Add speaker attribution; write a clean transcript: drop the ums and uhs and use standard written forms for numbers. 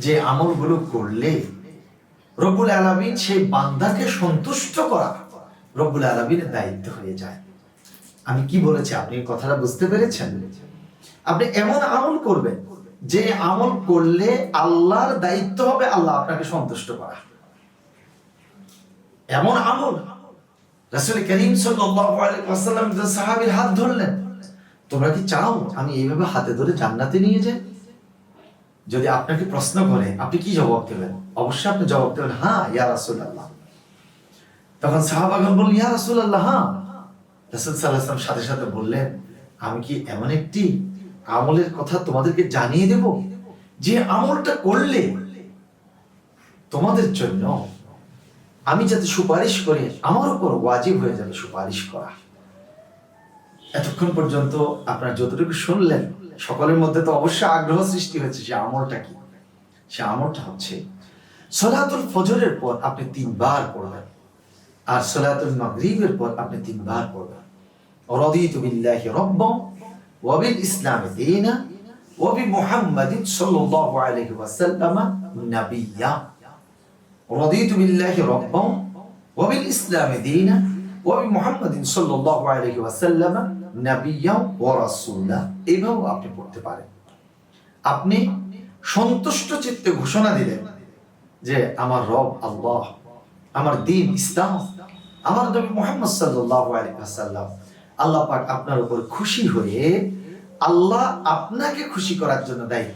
Speaker 1: যে আমলগুলো করলে রব্বুল আলামিন সেই বান্দাকে সন্তুষ্ট করা রব্বুল আলামিনের দায়িত্ব হয়ে যায়। আমি কি বলেছি, আপনি কথাটা বুঝতে পেরেছেন? আপনি এমন আমল করবেন যে আমল করলে আল্লাহর দায়িত্ব হবে আল্লাহ আপনাকে সন্তুষ্ট করা। এমন আমল রাসূল করিম সাল্লাল্লাহু আলাইহি ওয়াসাল্লাম সাহাবীর হাত ধরলেন, তোমরা কি চাও আমি এইভাবে হাতে ধরে জান্নাতে নিয়ে যাই? যদি আপনাকে প্রশ্ন করে আপনি কি জবাব দেবেন? অবশ্যই আপনি জবাব দেবেন হ্যাঁ ইয়া রাসূলুল্লাহ। তখন সাহাবাগণ বললেন ইয়া রাসূলুল্লাহ, হ্যাঁ। রাসূল সাল্লাল্লাহু আলাইহি ওয়াসাল্লাম সাথে সাথে বললেন, আমি কি এমন একটি আমলের কথা তোমাদেরকে জানিয়ে দেব যে আমলটা করলে তোমাদের জন্য আমি যাতে সুপারিশ করি আমার উপর ওয়াজিব হয়ে যাবে সুপারিশ করা। এতক্ষণ পর্যন্ত আপনারা যতটুকু শুনলেন সকলের মধ্যে তো অবশ্যই আগ্রহ সৃষ্টি হয়েছে সে আমলটা কি। সে আমলটা হচ্ছে সালাতুল ফজরের পর আপনি 3 বার পড়বেন, আর সালাতুল মাগরিবের পর আপনি 3 বার পড়বেন। রাদিতু বিল্লাহি রাব্বান ওয়া বিল ইসলামি দীনা ওয়া বি মুহাম্মাদিন সাল্লাল্লাহু আলাইহি ওয়াসাল্লাম নাবিয়্যা। রাদিতু বিল্লাহি রাব্বান ওয়া বিল ইসলামি দীনা ওয়া বি মুহাম্মাদিন সাল্লাল্লাহু আলাইহি ওয়াসাল্লাম নাবিয়্যা ওয়া রাসূলা। এইভাবে আপনি পড়তে পারেন। আপনি সন্তুষ্ট চিত্তে ঘোষণা দিলেন যে আমার রব আল্লাহ, আমার দ্বীন ইসলাম, আমার নবী মুহাম্মদ সাল্লাল্লাহু আলাইহি ওয়াসাল্লাম, আল্লাহ পাক আপনার উপর খুশি হয়ে আল্লাহ আপনাকে খুশি করার জন্য দায়িত্ব